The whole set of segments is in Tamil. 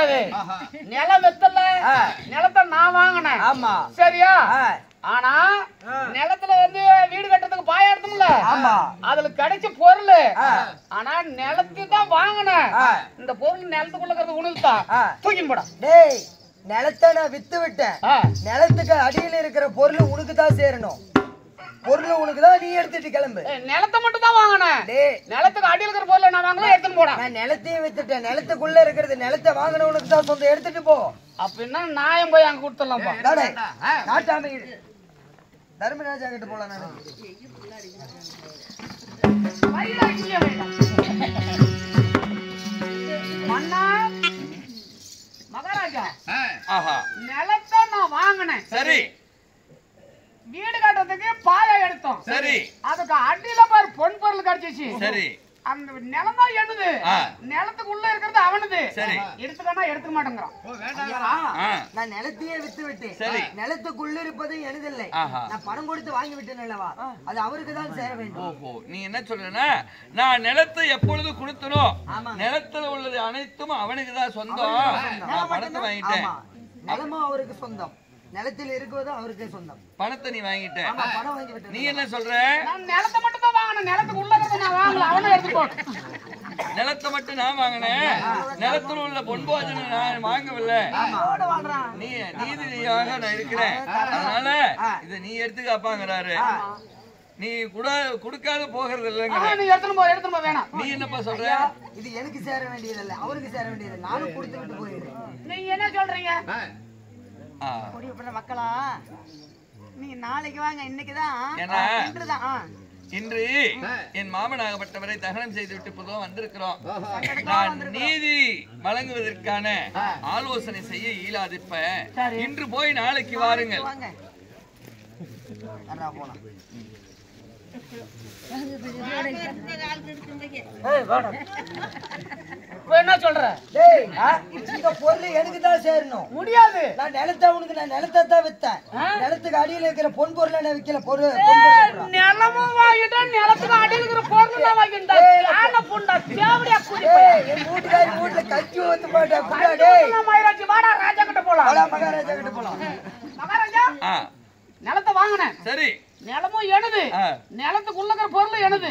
கூடாது. நிலம் வெத்தல நிலத்தை நான் வாங்கினேன். ஆமா சரியா? ஆனா நிலத்துல வந்து வீடு கட்டுறதுக்கு பாய எடுத்தோம்ல, அதுல கிடைச்ச பொருள். ஆனா நிலத்தை தான் வாங்கினேன். இந்த பொருள் நிலத்துக்குள்ள இருக்கிறது உனக்குதான். தூக்கி போடா. டேய், நிலத்தை நான் வித்து விட்டேன். நிலத்துக்கு அடியில் இருக்கிற பொருள் உனக்கு தான் சேரணும். பொருள் உனக்குதான், நீ எடுத்துட்டு கிளம்பு. நிலத்தை மட்டும் தான் வாங்கினேன். நிலத்துக்கு அடியில் இருக்கிற பொருள் நான் வாங்கல, எடுத்துட்டு போடா. நான் நிலத்தையும் வித்துட்டேன். நிலத்துக்குள்ள இருக்கிறது நிலத்தை வாங்கினவனுக்கு தான் சொந்தம். எடுத்துட்டு போ. அப்படின்னா நாயம் போய் அங்க கொடுத்துடலாம். நாட்டாமை தர்மராஜா கிட்ட போலாம். நான் மன்னா மகாராஜா, நிலத்தை நான் வாங்கினேன். சரி. வீடு கட்டுறதுக்கு பாயா எடுத்தோம். சரி. அதுக்கு அடியில பாரு பொன் பொருள் கிடைச்சிச்சு. சரி. அந்த நிலம் தான் என்னது, நிலத்துக்கு உள்ள இருக்கிறது அவனது. சரி. எடுத்துக்கனா எடுத்துக்க மாட்டேங்கிறான். நான் நிலத்தையே வித்து விட்டேன். சரி. நிலத்துக்குள்ள இருப்பது எனதில்லை. நான் பணம் கொடுத்து வாங்கி விட்டேன் அல்லவா, அது அவருக்கு தான் சேர வேண்டும். ஓஹோ, நீ என்ன சொல்றேன்னா, நான் நிலத்தை எப்பொழுது கொடுத்தனோ நிலத்துல உள்ளது அனைத்தும் அவனுக்கு தான் சொந்தம். நான் பணத்தை வாங்கிட்டேன். நிலமும் அவருக்கு சொந்தம், நிலத்தில் இருக்குவது அவருக்கே சொந்தம். பணத்தை நீ வாங்கிட்ட. பணம் வாங்கி விட்டு நீ என்ன சொல்ற? நான் நிலத்தை மட்டும் தான் வாங்கினேன். நிலத்துக்கு உள்ள இருக்கிறத நான் வாங்கல, அவனே எடுத்துக்கோ. நிலத்தை மட்டும் நான் வாங்கினேன். நிலத்துல உள்ள பொன்போஜனை நான் வாங்கவில்லை. நீ நீதியாக நான் இருக்கிறேன். அதனால இத நீ எடுத்துக்காப்பாங்கிறாரு. நீ கூட கொடுக்காத போகிறது இல்லைங்க. நீ எடுத்துட்டு போ, எடுத்துட்டு போ. வேணாம். நீ என்னப்பா சொல்ற? இது எனக்கு சேர வேண்டியதில்லை, அவருக்கு சேர வேண்டியது. நானும் கொடுத்து விட்டு போயிடுறேன். நீங்க என்ன சொல்றீங்க? மக்களா, நீங்க நாளைக்கு வாங்க, இன்னைக்குதான் இன்று என் மாமனாகப்பட்டவரை தகனம் செய்து விட்டு புதுவா வந்திருக்கிறோம். நான் நீதி வழங்குவதற்கான ஆலோசனை செய்ய இயலாதிப்ப இன்று போய் நாளைக்கு வாருங்கள். என்ன சொல்ற? இந்த பொருள் எனக்கு தான் சேரணும். முடியாது. நான் நிலத்தை உனக்கு, நான் நிலத்தை தான் வித்தேன். நிலத்துக்கு அடியில் இருக்கிற பொன் பொருள் நான் விக்கல. பொருள் நிலமும் வாங்கிட்டேன், நிலத்துக்கு அடியில் இருக்கிற பொருள் நான் வாங்கிட்டேன். என் வீட்டுக்காரி வீட்டுல கட்சி ஊத்து மாட்டா. மகாராஜா வாடா, ராஜா கிட்ட போலாம். மகாராஜா கிட்ட போலாம். மகாராஜா, நிலத்தை வாங்கினேன். சரி. நிலமும் எனது, நிலத்துக்குள்ள இருக்கிற பொருள் எனது.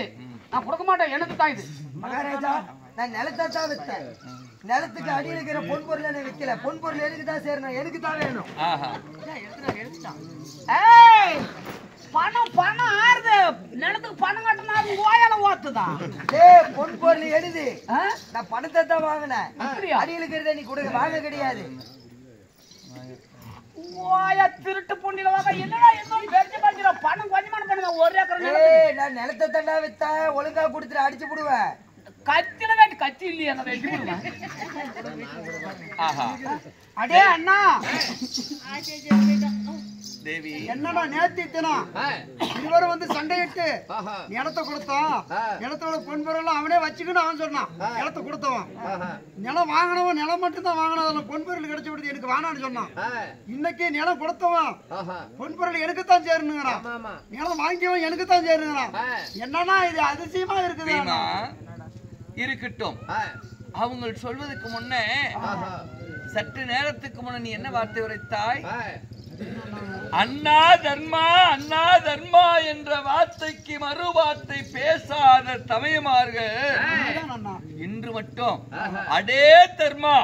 நான் கொடுக்க மாட்டேன், எனக்கு தான் இது. மகாராஜா, நான் நிலத்தை தான் வித்தேன். நிலத்துக்கு அடியில் இருக்கிற பொன் பொருள் என்ன விக்கல. பொன் பொருள் எனக்கு தான் சேரணும், எனக்கு தான் வேணும். பணம் பணம் ஆறுது. நிலத்துக்கு பணம் கட்டினா அது ஓயால ஓத்துதான். பொன் பொருள் எழுது. நான் பணத்தை தான் வாங்கினேன். அடியில் இருக்கிறத நீ கொடுக்க வாங்க கிடையாது. ஓயா திருட்டு பொண்ணில வாங்க. என்னடா என்ன பெரிய பஞ்சிர பணம் கொஞ்சமான பண்ணுங்க. ஒரு ஏக்கர் நான் நிலத்தை தண்டா வித்தா ஒழுங்கா கொடுத்துட்டு அடிச்சு விடுவேன். கத்தின வேண்டி கத்தி இல்லையா நான் வெட்டி விடுவேன். அடே அண்ணா தேவி, என்னடா நேத்தினா இவரு வந்து சண்டையிட்டு நிலத்தை கொடுத்தான். நிலத்தோட பொன்பொருள் அவனே வச்சுக்கணும் அவன் சொன்னான். நிலத்தை கொடுத்தவன் நிலம் வாங்கினவன் நிலம் மட்டும் தான் வாங்கினது. பொன்பொருள் கிடைச்சு விடுது எனக்கு வேணான்னு சொன்னான். இன்னைக்கு நிலம் கொடுத்தவன் பொன்பொருள் எனக்கு தான் சேரணுங்கிறான். நிலம் வாங்கியவன் எனக்கு தான் சேரணுங்கிறான். என்னன்னா இது அதிசயமா இருக்குது. இருக்கட்டும், அவங்க சொல்வதற்கு முன்னே சற்று நேரத்துக்கு முன்ன நீ என்ன வார்த்தை உரைத்தாய்? அண்ணா தர்மா, அண்ணா தர்மா என்ற வார்த்தைக்கு மறு வார்த்தை பேசாத தமையமார்கள் இன்று மட்டும் அடே தர்மா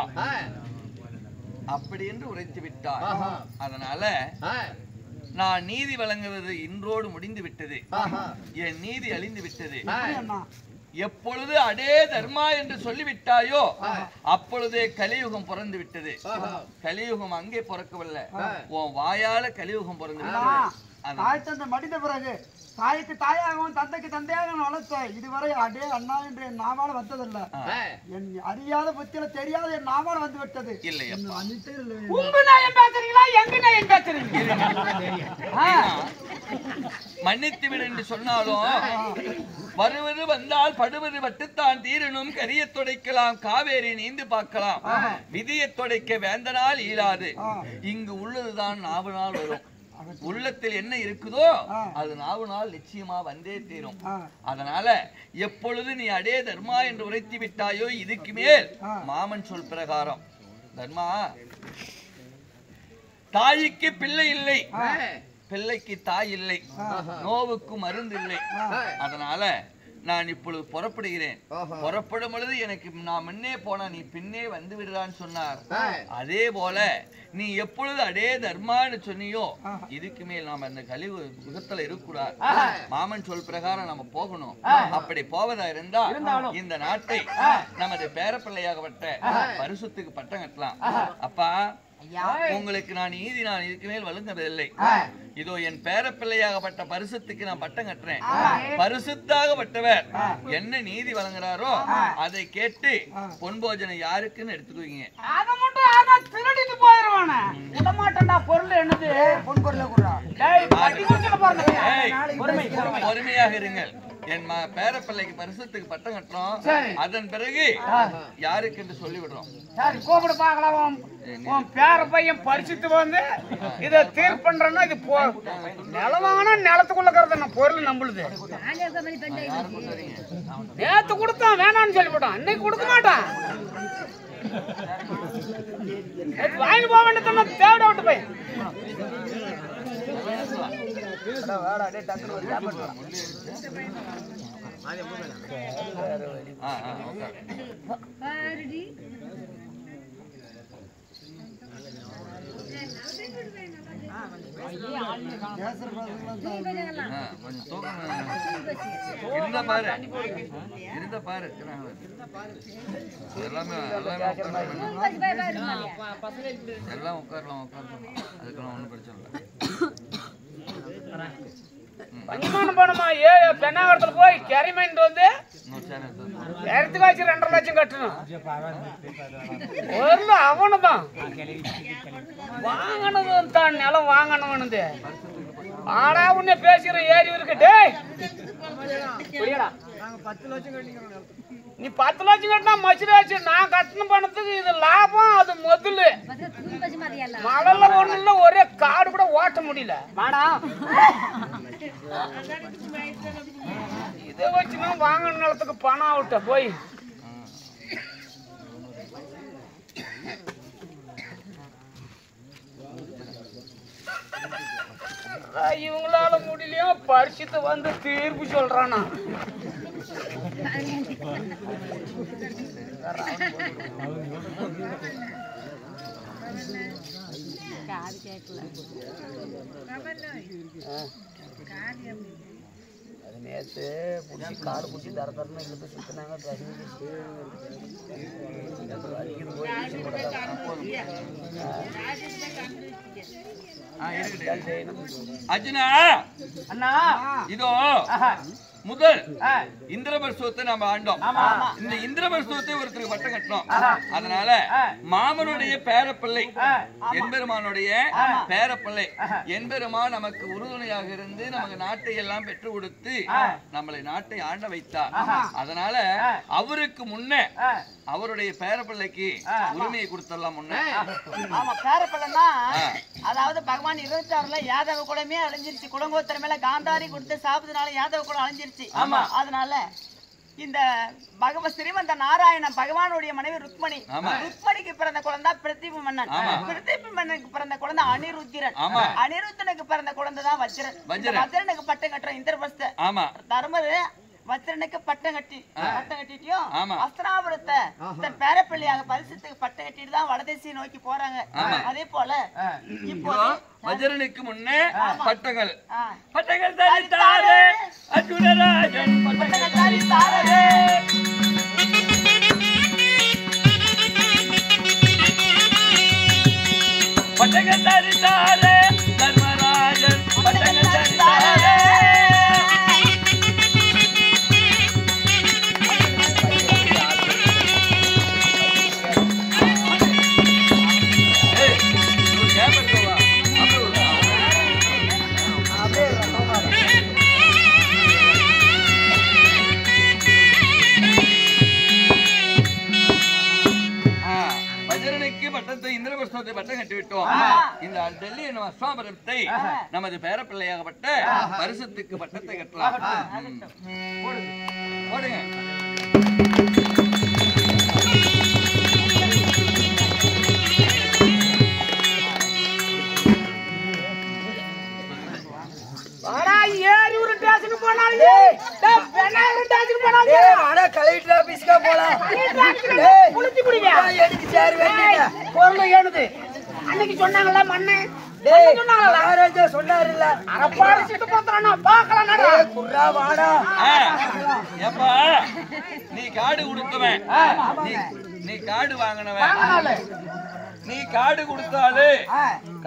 அப்படி என்று உரைத்து விட்டார். அதனால நான் நீதி வழங்குவது இன்றோடு முடிந்து விட்டது. என் நீதி அழிந்து விட்டது. எப்பொழுது அடே தர்மா என்று சொல்லிவிட்டாயோ அப்பொழுதே கலியுகம் பிறந்து விட்டது. கலியுகம் அங்கே பிறக்கவில்லை, உன் வாயால கலியுகம் பிறந்து விட்டது. தாய் தந்தை மடிந்த பிறகு தாய்க்கு தாயாகவும் தந்தைக்கு தந்தையாகவும் வளர்த்த இதுவரை அடே அண்ணா என்று என் நாவால வந்ததில்லை. என் அறியாத புத்தியில தெரியாத என் நாவால வந்து விட்டது. மன்னித்து விடு என்று சொன்னாலும் வருவது வந்தால் படுவது வட்டுத்தான் தீரனும் கரிய துடைக்கலாம் காவேரி நீந்து பார்க்கலாம் விதியை துடைக்க வேந்தனால் இயலாது. இங்கு உள்ளதுதான் நாவு நாள் வரும். உள்ளத்தில் என்ன இருக்குதோ அது நாவு நாள் நிச்சயமா வந்தே தீரும். அதனால எப்பொழுது நீ அடே தர்மா என்று உரைத்து விட்டாயோ இதுக்கு மேல் மாமன் சொல் பிரகாரம் தர்மா, தாய்க்கு பிள்ளை இல்லை, பிள்ளைக்கு தாய் இல்லை, நோவுக்கு மருந்து இல்லை. அதனால நான் இப்பொழுது புறப்படுகிறேன். புறப்படும் பொழுது எனக்கு நான் முன்னே போனா நீ பின்னே வந்து விடுறான்னு சொன்னார். அதே போல நீ எப்பொழுது அடே தர்மான்னு சொன்னியோ இதுக்கு மேல் நாம அந்த கழிவு முகத்துல இருக்கக்கூடாது. மாமன் சொல் பிரகாரம் நம்ம போகணும். அப்படி போவதா இருந்தா இந்த நாட்டை நமது பேரப்பிள்ளையாகப்பட்ட பரிசுத்துக்கு பட்டம் கட்டலாம். அப்பா, உங்களுக்கு நான் இதுக்கு மேல் வழங்குவதில்லை. இதோ என் பேரப்பிள்ளையாகப்பட்ட பரிசுத்துக்கு நான் பட்டம் கட்டுறேன். பரிசுத்தாகப்பட்டவர் என்ன நீதி வழங்குறாரோ அதை கேட்டு பொன்போஜனை யாருக்குன்னு எடுத்துக்குவீங்க. அதை மட்டும் திருடிட்டு போயிருவானே. விடமாட்டேன்டா, பொருள் என்னது? பொன் பொருள் கூட பொறுமையாக இருங்கள். என் பேரப்பிள்ளைக்கு பரிசுத்துக்கு பட்டம் கட்டுறோம். அதன் பிறகு யாருக்கு என்று சொல்லி விடுறோம். சரி, கூப்பிடு பாக்கலாம். உன் பேர பையன் பரிசுத்து வந்து இதை தீர்ப்பு பண்றேன்னா இது நிலவானா நிலத்துக்குள்ள கருது பொருள் நம்பளுது. நேத்து கொடுத்தான் வேணான்னு சொல்லிவிட்டான், இன்னைக்கு கொடுக்க மாட்டான். வாங்கி போக வேண்டியதுன்னா தேவை விட்டு போய் கொஞ்சம் தூக்கம் இருந்த பாரு, இருந்த பாரு. எல்லாமே எல்லாம் உட்காரலாம், அதுக்கெல்லாம் ஒன்றும் பிரச்சனை இல்லை. பஞ்சமானம் போனோமா பெண்ணாகரத்துல போய் கரிமைன்ட்டு வந்து எடுத்து காய்ச்சி 2.5 லட்சம் கட்டணும். ஒரு அவனுதான் வாங்கனது தான் நிலம் வாங்கணும்னு ஆனா உன்ன பேசுற ஏறி இருக்கு. டேய் நீ 10 லட்சம் கட்டினா மச்சிராச்சு. நான் கட்டணம் பண்ணதுக்கு இது லாபம், அது முதல்ல. மழல ஒண்ணு இல்ல, ஒரே காடு கூட ஓட்ட முடியல. இதை வச்சுனா வாங்கணும் நிலத்துக்கு பணம் ஆகட்ட போய் இவங்களால முடியலையோ பரிசுத்து வந்து தீர்ப்பு சொல்றானா. அது நேத்து புடிச்சு காடு புடிச்சு தரத்தரன்னு இழுத்து சுத்தினாங்க. அர்ஜுனா, அண்ணா இதோ முதல் இந்திரபரிசுவத்தை நாம ஆண்டோம். இந்த இந்திரபரிசுவத்தை ஒருத்தருக்கு பட்டம் கட்டணும். அதனால மாமனுடைய பேரப்பிள்ளை என்பெருமானுடைய பேரப்பிள்ளை என்பெருமான் நமக்கு உறுதுணையாக இருந்து நமக்கு நாட்டை எல்லாம் பெற்று கொடுத்து நம்மளை நாட்டை ஆண்ட வைத்தார். அதனால அவருக்கு முன்னே அவருடைய பேரப்பிள்ளைக்கு உரிமையை கொடுத்துடலாம். முன்னே ஆமா, பேரப்பிள்ளைன்னா அதாவது பகவான் 26ல யாதவ குலமே அழிஞ்சிருச்சு. குலங்கோத்திர மேல காந்தாரி கொடுத்து சாப்பிட்டதுனால யாதவ குலம் அழிஞ்சிருச்சு. அதனால இந்த ஸ்ரீமந்த நாராயணன் பகவானுடைய மனைவி ருக்மணி, ருக்மணிக்கு பிறந்த குழந்தை பிரதீப மன்னன், பிரதீப மன்னனுக்கு பிறந்த குழந்தை அனிருத்திரன், அனிருத்தனுக்கு பிறந்த குழந்தை தான் வஜ்ரன். வஜ்ரனுக்கு பட்டம் கட்டுற இந்திரபஸ்த தர்மர் வஜ்ரனுக்கு பட்டம் கட்டிட்டியும் அஸ்திராபுரத்தை தன் பேரப்பிள்ளையாக பரிசுத்துக்கு பட்டம் கட்டிட்டு தான் வடதேசியை நோக்கி போறாங்க. அதே போல இப்போ வஜ்ரனுக்கு முன்னே பட்டங்கள் தரித்தாரே அர்ஜுனராஜன், பட்டங்கள் தரித்தாரே. பட்டங்கள் தரித்தாரே தர்மராஜன், பட்டங்கள் தரித்தாரே. பட்டம் கட்டிவிட்டோம். இந்த டெல்லி அஸ்வாபரத்தை நமது பேரப்பிள்ளையாகப்பட்ட பரிசுத்துக்கு பட்டத்தை கட்டலாம். போடுங்க. ஏரியூர் ஸ்டேஷனுக்கு போனாலும் டேய் பெனாயூர் ஸ்டேஷனுக்கு போனாலும் அட கலெக்டர் ஆபீஸ்க்கு போலாம் குளிச்சு குடிங்க எதுக்கு சேர் வேண்டியது பொருள் ஏனுது அன்னைக்கு சொன்னாங்கல மண்ணு டேய் மகாராஜா சொன்னாரு இல்ல அரப்பாடு சிட்டு போறறானே பார்க்கலாம் நடா குர்ரா வாடா ஏப்பா நீ காடு கொடுத்தவன் நீ காடு வாங்கினவன் நீ காடு கொடுத்தாலு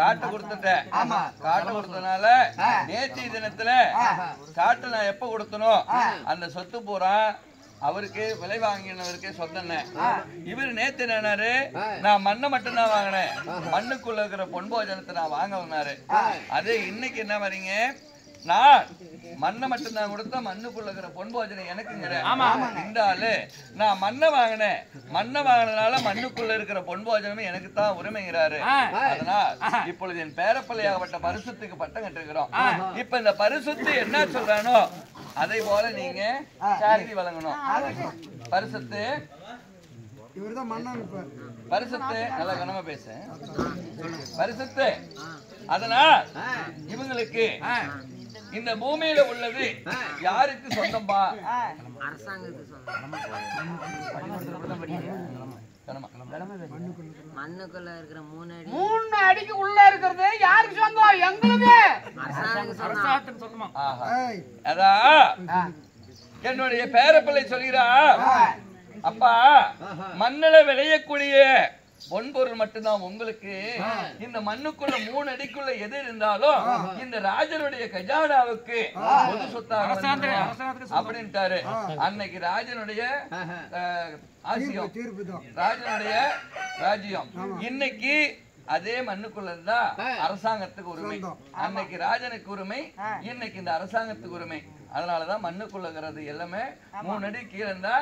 காட்டு கொடுத்துட்ட ஆமா காட்டு கொடுத்தனால நேற்றைய தினத்துல காட்டு நான் எப்ப கொடுத்தனோ அந்த சொத்து பூரா அவருக்கு விலை வாங்கினவருக்கே சொந்தன இவர் நேத்து என்னாரு நான் மண்ணை மட்டும் தான் வாங்கினேன் மண்ணுக்குள்ள இருக்கிற பொன்போஜனத்தை நான் வாங்க வந்தாரு அதே இன்னைக்கு என்ன வரீங்க நான் மண்ணை மட்டும் தான் கொடுத்தா மண்ணுக்குள்ள இருக்கிற பொன்போஜனை எனக்குங்கிற இந்த ஆளு நான் மண்ணை வாங்கினேன் மண்ணை வாங்கினதுனால மண்ணுக்குள்ள இருக்கிற பொன்போஜனமே எனக்கு தான் உரிமைங்கிறாரு அதனால் இப்பொழுது என் பேரப்பிள்ளையாகப்பட்ட பரிசுத்துக்கு பட்டம் கட்டிருக்கிறோம் இப்ப இந்த பரிசுத்து என்ன சொல்றானோ அதை போல நீங்க நீதி வழங்கணும் பரிசுத்து இவர்தான் மன்னன் இப்ப பரிசுத்து நல்ல கனமா பேச பரிசுத்து அதனால் இவங்களுக்கு இந்த பூமியில உள்ளது யாருக்கு சொந்தம்பா மண்ணுக்குள்ள இருக்கிற 3 அடிக்கு உள்ள இருக்கிறது யாருக்கு சொந்தம் எங்களுக்கு அரசாங்கத்துக்கு சொந்தமா அதான் என்னுடைய பேரப்பிள்ளை சொல்கிறா அப்பா மண்ணில விளையக்கூடிய பொன்பொருள் மட்டும்தான் உங்களுக்கு இந்த மண்ணுக்குள்ள 3 அடிக்குள்ள எது இருந்தாலும் இந்த ராஜனுடைய கஜானாவுக்கு பொது சொத்தாக அப்படின்ட்டாரு அன்னைக்கு ராஜனுடைய ஆசியம் ராஜனுடைய ராஜ்யம் இன்னைக்கு அதே மண்ணுக்குள்ள இருந்தா அரசாங்கத்துக்கு உரிமை அன்னைக்கு ராஜனுக்கு உரிமை இன்னைக்கு இந்த அரசாங்கத்துக்கு உரிமை அதனாலதான் மண்ணுக்குள்ளங்கிறது எல்லாமே 3 அடி கீழே இருந்தா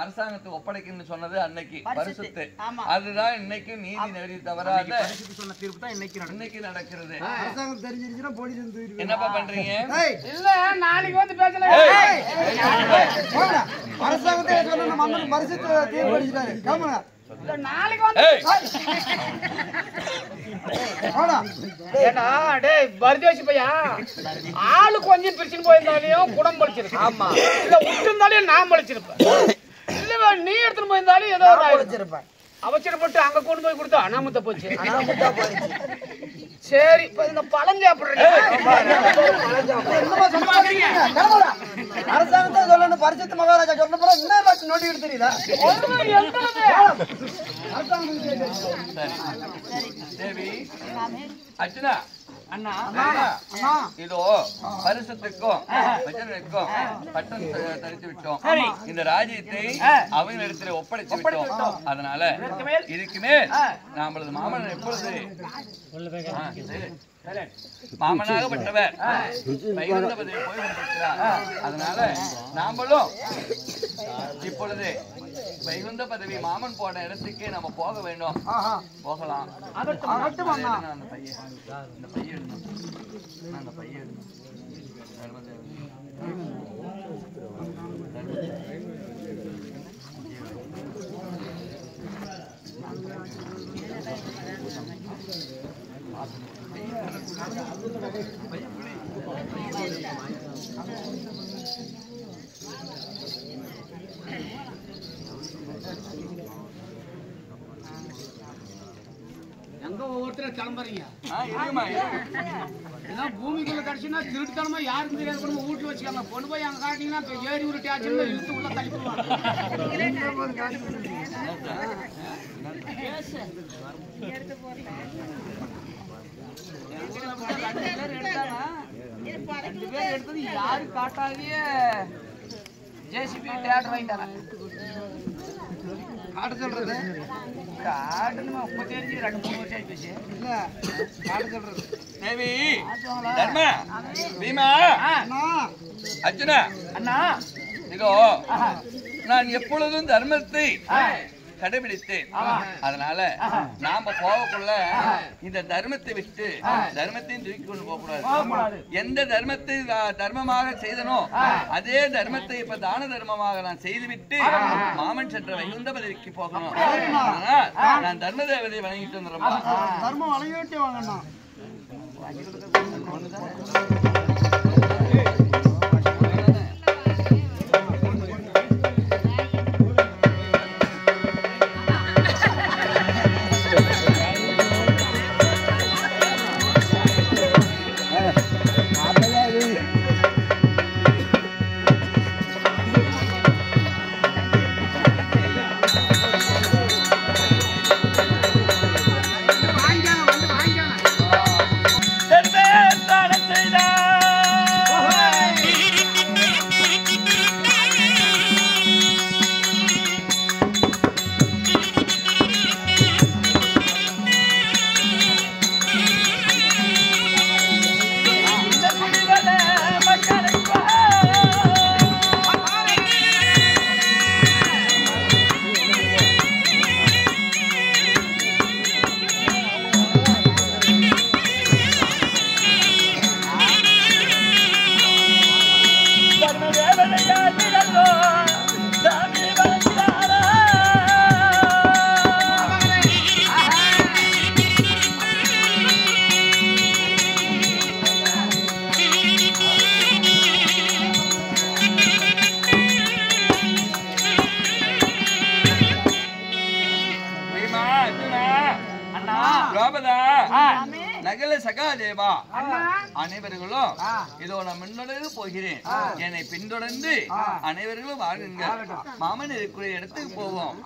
அரசாங்கத்துக்கு ஒப்படைக்கணும்னு சொன்னது அன்னைக்கு பரிசுத்து அதுதான் இன்னைக்கு நீதி நெறி தவறாத சொன்ன தீர்ப்பு தான் இன்னைக்கு நடக்கிறது அரசாங்கம் தெரிஞ்சிருச்சுன்னா போலீஸ் வந்து என்னப்பா பண்றீங்க இல்ல நாளைக்கு வந்து பேசல அரசாங்கத்தை சொன்ன நம்ம அண்ணன் பரிசுத்த தீர்ப்பு அடிச்சிட்டாரு காமங்க நாளைக்கு வந்து ஏடா டேய் பர்தேசி பையா ஆளு கொஞ்சம் பிரிச்சுன்னு போயிருந்தாலையும் குடம் பழிச்சிருக்கு ஆமா இல்ல விட்டுருந்தாலையும் நான் பழிச்சிருப்பேன் இல்ல நீ எடுத்துட்டு போயிருந்தாலும் ஏதோ பழிச்சிருப்பேன் அவசரப்பட்டு அங்க கொண்டு போய் கொடுத்தா அனாமத்த போச்சு சரி இப்ப இந்த பழம் சாப்பிடுறீங்க அரசாங்கத்தை சொல்லணும் பரிசுத்த மகாராஜா சொன்ன பிறகு என்ன நோட்டி தெரியுதா தேவி அர்ச்சனா அண்ணா இதோ பரிசுத்துக்கும் வச்சனுக்கும் பட்டம் தரித்து விட்டோம் இந்த ராஜ்யத்தை அவங்களிடத்தில் ஒப்படைத்து விட்டோம் அதனால இதுக்கு மேல் நம்மளது மாமன் எப்பொழுது மாமனாகப்பட்டவர் வைகுந்த பதவி போய் கொண்டிருக்கிறார் அதனால நாமளும் இப்பொழுது வைகுந்த பதவி மாமன் போன இடத்துக்கே நம்ம போக வேண்டும் போகலாம் அந்த பையன் இந்த பையன் அந்த பையன் எங்க ஒவ்வொருத்தரும் கிளம்புறீங்க இருமா பூமிக்குள்ள கடைசினா திருட்டுத்தனமா யாருக்கும் தெரியாது கூட வீட்டுல வச்சுக்காங்க கொண்டு போய் அங்க காட்டிங்கன்னா இப்ப ஏறி ஒரு டேச்சுல இழுத்து உள்ள ரெண்டு பேர் எடுத்தது யாரு காட்டாதே ஜேசிபி டேட் வாங்கிட்டாங்க காட்ட சொல்றது காட்டுன்னு இப்ப தெரிஞ்சு 2-3 வருஷம் ஆயிடுச்சு இல்ல காட்ட சொல்றது தேவி தர்ம பீமா அர்ஜுனா அண்ணா இதோ நான் எப்பொழுதும் தர்மத்தை கடைபிடித்தேன் அதனால நாம போகக்குள்ள இந்த தர்மத்தை விட்டு தர்மத்தையும் தூக்கி கொண்டு போக கூடாது எந்த தர்மத்தை தர்மமாக செய்தனோ அதே தர்மத்தை இப்ப தான தர்மமாக நான் செய்துவிட்டு மாமன் சென்ற வைகுந்த பதவிக்கு போகணும் நான் தர்ம தேவதை வணங்கிட்டு வந்துடுறேன் தர்மம் வழங்கிட்டு வாங்கண்ணா நகல சகாதேவா அனைவர்களும் இதோ நான் முன்னோடு போகிறேன். என்னை பின்தொடர்ந்து அனைவர்களும் வாருங்கள். மாமன் இருக்கிற இடத்துக்கு போவோம்.